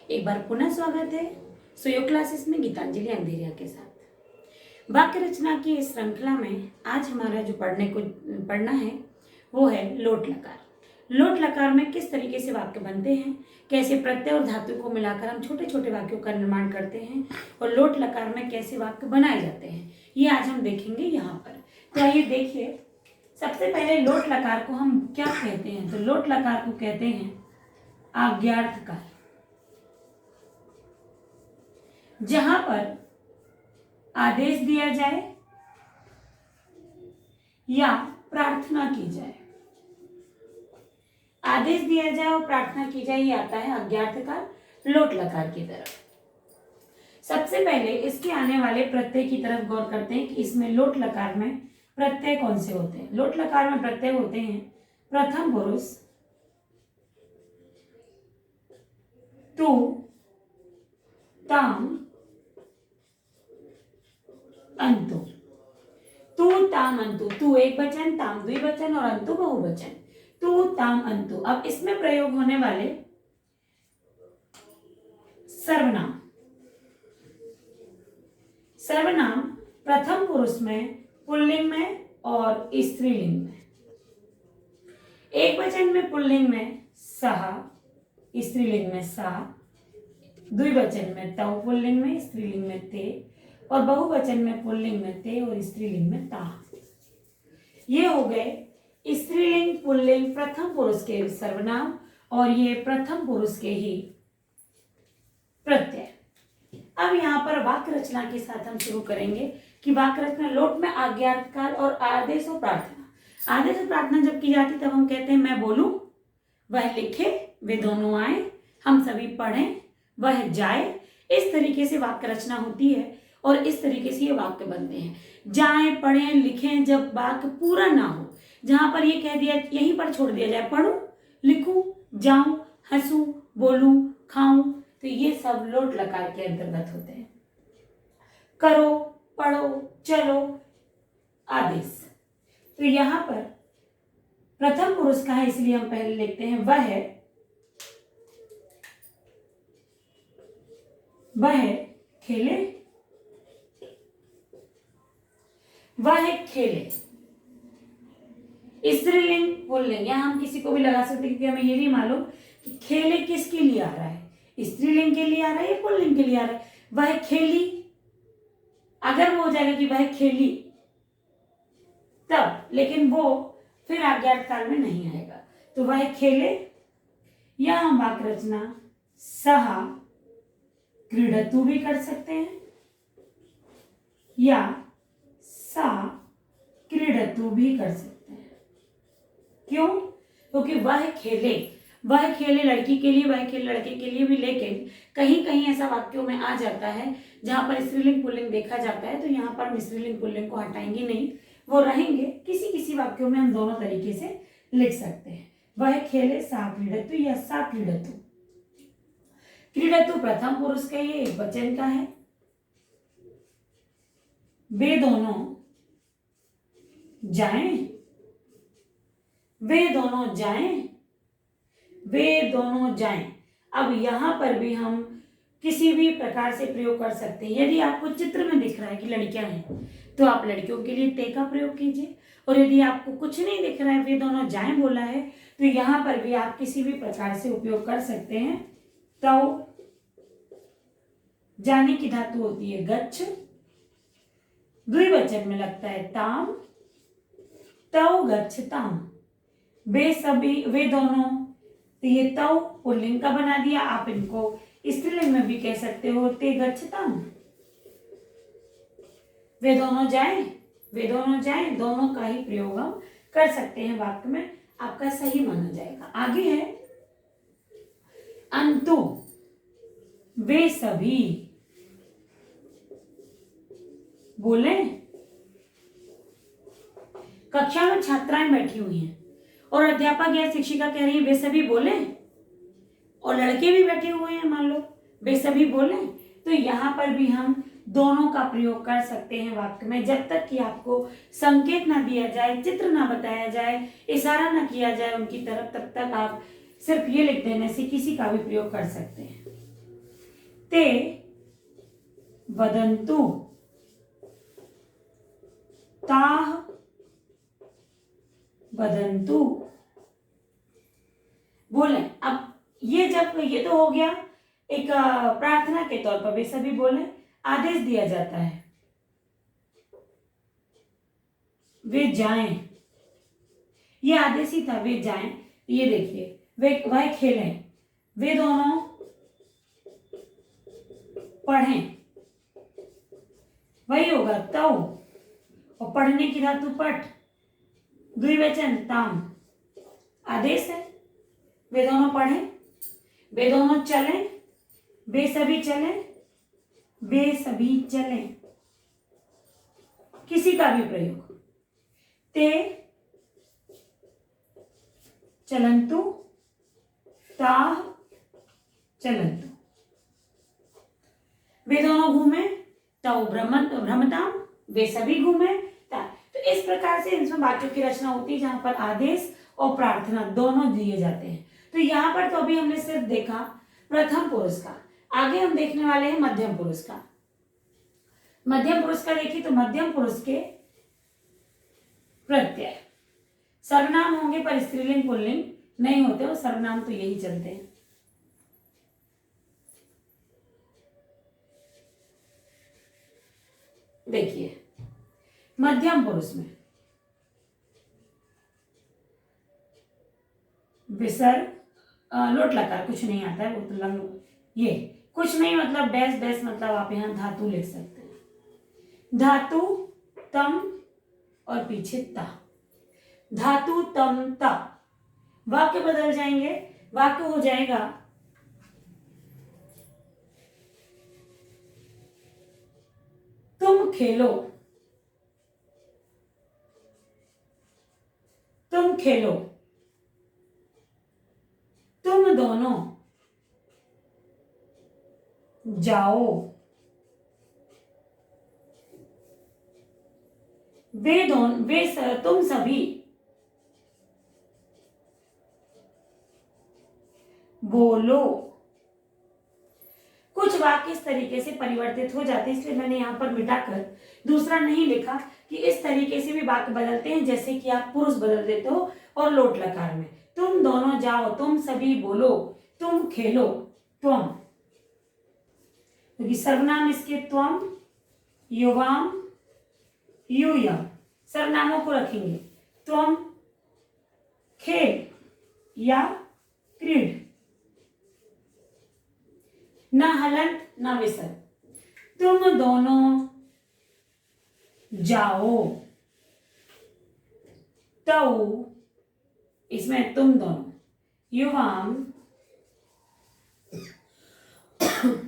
एक बार पुनः स्वागत है सुयोग क्लासेस में गीतांजलि अंधेरिया के साथ। वाक्य रचना की इस श्रृंखला में आज हमारा जो पढ़ना है वो है लोट लकार। लोट लकार में किस तरीके से वाक्य बनते हैं, कैसे प्रत्यय और धातु को मिलाकर हम छोटे छोटे वाक्यों का निर्माण करते हैं और लोट लकार में कैसे वाक्य बनाए जाते हैं, ये आज हम देखेंगे यहाँ पर। तो आइए देखिए, सबसे पहले लोट लकार को हम क्या कहते हैं? तो लोट लकार को कहते हैं आज्ञार्थकार, जहां पर आदेश दिया जाए या प्रार्थना की जाए। आदेश दिया जाए और प्रार्थना की जाए, ये आता है अज्ञार्थकार लोट लकार की तरफ। सबसे पहले इसके आने वाले प्रत्यय की तरफ गौर करते हैं कि इसमें लोट लकार में प्रत्यय कौन से होते हैं। लोट लकार में प्रत्यय होते हैं प्रथम पुरुष, तू, ताम, अंतु। तू, ताम, अंतु। तू एक वचन, ताम द्विवचन और अंतु बहुवचन। तू, ताम, अंतु। अब इसमें प्रयोग होने वाले सर्वनाम, सर्वनाम प्रथम पुरुष में, पुल्लिंग में और स्त्रीलिंग में। एक वचन में पुल्लिंग में सहा, स्त्रीलिंग में सा, द्विवचन में तव, पुल्लिंग में, स्त्रीलिंग में ते, और बहुवचन में पुल्लिंग में ते और स्त्रीलिंग में ता। ये हो गए स्त्रीलिंग पुल्लिंग प्रथम पुरुष के सर्वनाम और ये प्रथम पुरुष के ही प्रत्यय। अब यहाँ पर वाक्य रचना के साथ हम शुरू करेंगे कि वाक्य रचना लोट में आज्ञार्थकार और आदेश और प्रार्थना। आदेश और प्रार्थना जब की जाती तब हम कहते हैं मैं बोलूं, वह लिखे, वे दोनों आए, हम सभी पढ़ें, वह जाए। इस तरीके से वाक्य रचना होती है और इस तरीके से ये वाक्य बनते हैं। जाएं, पढ़ें, लिखें। जब वाक्य पूरा ना हो, जहां पर ये कह दिया, यहीं पर छोड़ दिया जाए, पढ़ूं, लिखूं, जाऊं, हंसूं, बोलूं, खाऊं, तो ये सब लोट लकार के अंतर्गत होते हैं। करो, पढ़ो, चलो, आदेश। तो यहां पर प्रथम पुरुष का है, इसलिए हम पहले लिखते हैं वह खेले, वह खेले। स्त्रीलिंग पुल्लिंग, यहां हम किसी को भी लगा सकते हैं क्योंकि हमें ये नहीं मालूम कि खेले किसके लिए आ रहा है, स्त्रीलिंग के लिए आ रहा है या पुल्लिंग के लिए आ रहा है। वह खेली, अगर वो हो जाएगा कि वह खेली तब, लेकिन वो फिर आज्ञार्थकार में नहीं आएगा। तो वह खेले, या हम वाक्य रचना सहा क्रीडतु भी कर सकते हैं या सा क्रीडतु भी कर सकते हैं। क्यों? क्योंकि वह खेले, वह खेले लड़की के लिए, वह खेले लड़के के लिए भी, लेकिन कहीं कहीं ऐसा वाक्यों में आ जाता है जहां पर स्त्रीलिंग पुल्लिंग देखा जाता है, तो यहाँ पर हम स्त्रीलिंग पुल्लिंग को हटाएंगे नहीं, वो रहेंगे। किसी किसी वाक्यों में हम दोनों तरीके से लिख सकते हैं। वह खेले सा क्रीडतु या सा क्रीडतु। क्रीडतु प्रथम पुरुष का, ये एक वचन का है। वे दोनों जाएं, वे दोनों जाएं, वे दोनों जाएं। अब यहां पर भी हम किसी भी प्रकार से प्रयोग कर सकते हैं। यदि आपको चित्र में दिख रहा है कि लड़कियां हैं तो आप लड़कियों के लिए ते का प्रयोग कीजिए, और यदि आपको कुछ नहीं दिख रहा है, वे दोनों जाएं बोला है, तो यहां पर भी आप किसी भी प्रकार से उपयोग कर सकते हैं। तो जाने की धातु होती है गच्छ, द्विवचन में लगता है ताम, तव गच्छ ताम। वे दोनों, तो ये तव पुल्लिंग का बना दिया, आप इनको स्त्रीलिंग में भी कह सकते हो, ते गच्छ ताम। वे दोनों जाएं, वे दोनों जाएं, दोनों का ही प्रयोग हम कर सकते हैं वाक्य में, आपका सही माना जाएगा। आगे है अंतु, वे सभी बोले। कक्षा में छात्राएं बैठी हुई हैं और अध्यापक या शिक्षिका कह रही है वे सभी बोले, और लड़के भी बैठे हुए हैं, मान लो वे सभी बोले, तो यहाँ पर भी हम दोनों का प्रयोग कर सकते हैं वाक्य में, जब तक कि आपको संकेत ना दिया जाए, चित्र ना बताया जाए, इशारा ना किया जाए उनकी तरफ, तब तक आप सिर्फ ये लिख देने से किसी का भी प्रयोग कर सकते हैं। ते वदन्तु, ताः वदन्तु। बोले। अब ये तो हो गया एक प्रार्थना के तौर पर वे सभी बोले, आदेश दिया जाता है वे जाएं, ये आदेश ही था, वे जाएं। ये देखिए वह खेलें, वे दोनों पढ़ें, वही होगा तव, और पढ़ने की धातु पठ, द्विवचन ताम, आदेश है। वे दोनों पढ़ें, वे दोनों चलें, वे सभी चलें, वे सभी चलें, किसी का भी प्रयोग। ते चलन्तु, ताः चलन्तु, वे दोनों घूमे, तौ भ्रमताम, वे सभी घूमे। तो इस प्रकार से इसमें वाक्यों की रचना होती है जहां पर आदेश और प्रार्थना दोनों दिए जाते हैं। तो यहाँ पर तो अभी हमने सिर्फ देखा प्रथम पुरुष का, आगे हम देखने वाले हैं मध्यम पुरुष का। मध्यम पुरुष का देखिए तो मध्यम पुरुष के प्रत्यय सर्वनाम होंगे पर स्त्रीलिंग पुल्लिंग नहीं होते, और सर्वनाम तो यही चलते हैं। देखिए मध्यम पुरुष में विसर्ग लोट लकार कुछ नहीं आता है, वो तो लंग, ये कुछ नहीं मतलब डैश डैश मतलब आप यहां धातु लिख सकते हैं। धातु तम और पीछे ता, धातु तम ता, वाक्य बदल जाएंगे, वाक्य हो जाएगा तुम खेलो, तुम खेलो, तुम दोनों जाओ, तुम सभी बोलो। कुछ वाक्य इस तरीके से परिवर्तित हो जाते हैं, इसलिए मैंने यहां पर मिटाकर दूसरा नहीं लिखा कि इस तरीके से भी वाक्य बदलते हैं, जैसे कि आप पुरुष बदल देते हो और लोट लकार में तुम दोनों जाओ, तुम सभी बोलो, तुम खेलो, त्वम, क्योंकि सर्वनाम इसके त्वम, युवाम, यूयम, सर्वनामों को रखेंगे। त्वम खेल या क्रीड, ना हलंत ना विसर्ग, तुम दोनों जाओ, तौ, इसमें तुम दोनों, युवाम,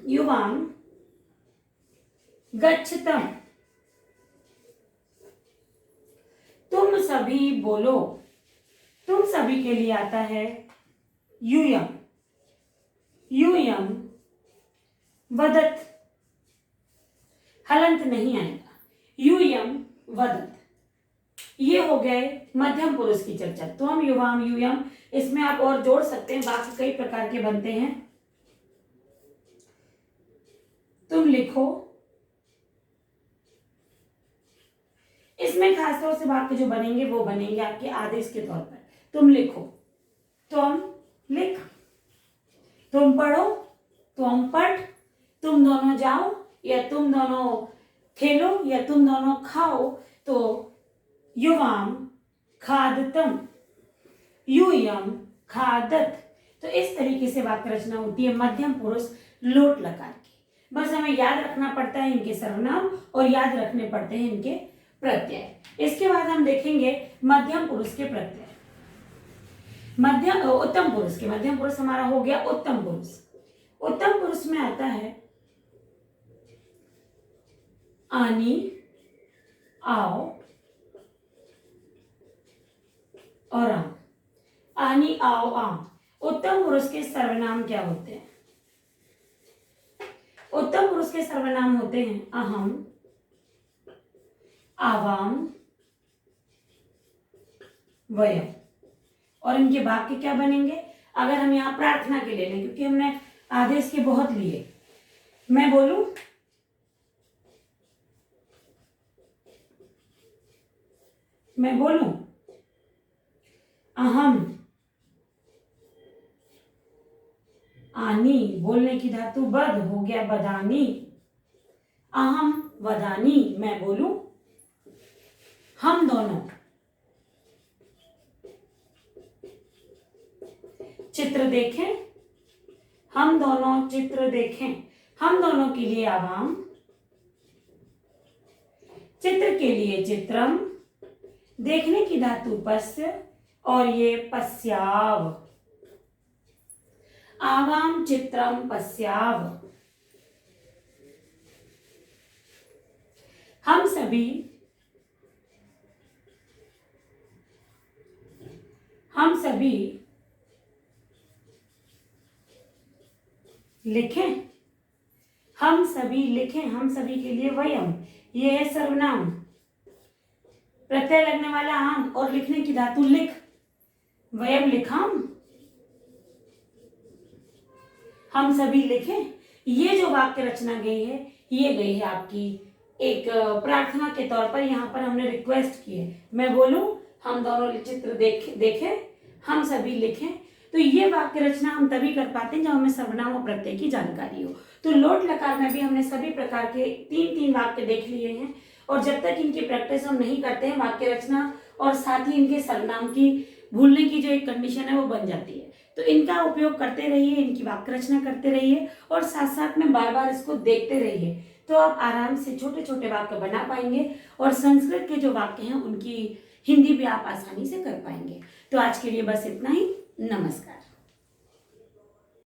युवाम गच्छतम, तुम सभी बोलो, तुम सभी के लिए आता है यूयम, यूयम वदत, हलंत नहीं आएगा, यूयम वदत। ये हो गए मध्यम पुरुष की चर्चा, त्वम, युवाम, यूयम। इसमें आप और जोड़ सकते हैं, वाक्य कई प्रकार के बनते हैं। तुम लिखो, इसमें खासतौर से वाक्य जो बनेंगे वो बनेंगे आपके आदेश के तौर पर। तुम लिखो, तुम लिख, तुम पढ़ो, तुम पढ़, तुम दोनों जाओ या तुम दोनों खेलो या तुम दोनों खाओ, तो युवाम खादतम, यूयम खादत। तो इस तरीके से वाक्य रचना होती है मध्यम पुरुष लोट लकार की। बस हमें याद रखना पड़ता है इनके सर्वनाम और याद रखने पड़ते हैं इनके प्रत्यय। इसके बाद हम देखेंगे मध्यम पुरुष के प्रत्यय। उत्तम पुरुष के, मध्यम पुरुष हमारा हो गया उत्तम पुरुष। उत्तम पुरुष में आता है आनी, आओ और आम। आनी, आओ, आम। उत्तम पुरुष के सर्वनाम क्या होते हैं? उत्तम पुरुष के सर्वनाम होते हैं अहम, आवाम, वयम। और इनके वाक्य क्या बनेंगे? अगर हम यहाँ प्रार्थना के ले लें, क्योंकि हमने आदेश के बहुत लिए, मैं बोलूं, मैं बोलूं, अहम, आनी, बोलने की धातु बद हो गया बदानी, अहम वदानी, मैं बोलूं, हम दोनों, चित्र देखें, हम दोनों चित्र देखें, हम दोनों के लिए आवाम, चित्र के लिए चित्रम, देखने की धातु पस्य और ये पश्याव, आवाम चित्रम पश्याव, हम सभी, हम सभी लिखें, हम सभी लिखें, हम सभी के लिए वयम, ये है सर्वनाम, प्रत्यय लगने वाला आम और लिखने की धातु लिख, वयम लिखाम, हम सभी लिखें। ये जो वाक्य रचना गई है, ये गई है आपकी एक प्रार्थना के तौर पर। यहाँ पर हमने रिक्वेस्ट की है, मैं बोलूं, हम दोनों चित्र देखें, हम सभी लिखें। तो ये वाक्य रचना हम तभी कर पाते हैं जब हमें सर्वनाम और प्रत्यय की जानकारी हो। तो लोट लकार में भी हमने सभी प्रकार के 3-3 वाक्य देख लिए हैं, और जब तक इनकी प्रैक्टिस हम नहीं करते हैं, वाक्य रचना और साथ ही इनके सर्वनाम की भूलने की जो एक कंडीशन है वो बन जाती है। तो इनका उपयोग करते रहिए, इनकी वाक्य रचना करते रहिए, और साथ साथ में बार बार इसको देखते रहिए, तो आप आराम से छोटे छोटे वाक्य बना पाएंगे, और संस्कृत के जो वाक्य हैं उनकी हिंदी भी आप आसानी से कर पाएंगे। तो आज के लिए बस इतना ही। नमस्कार।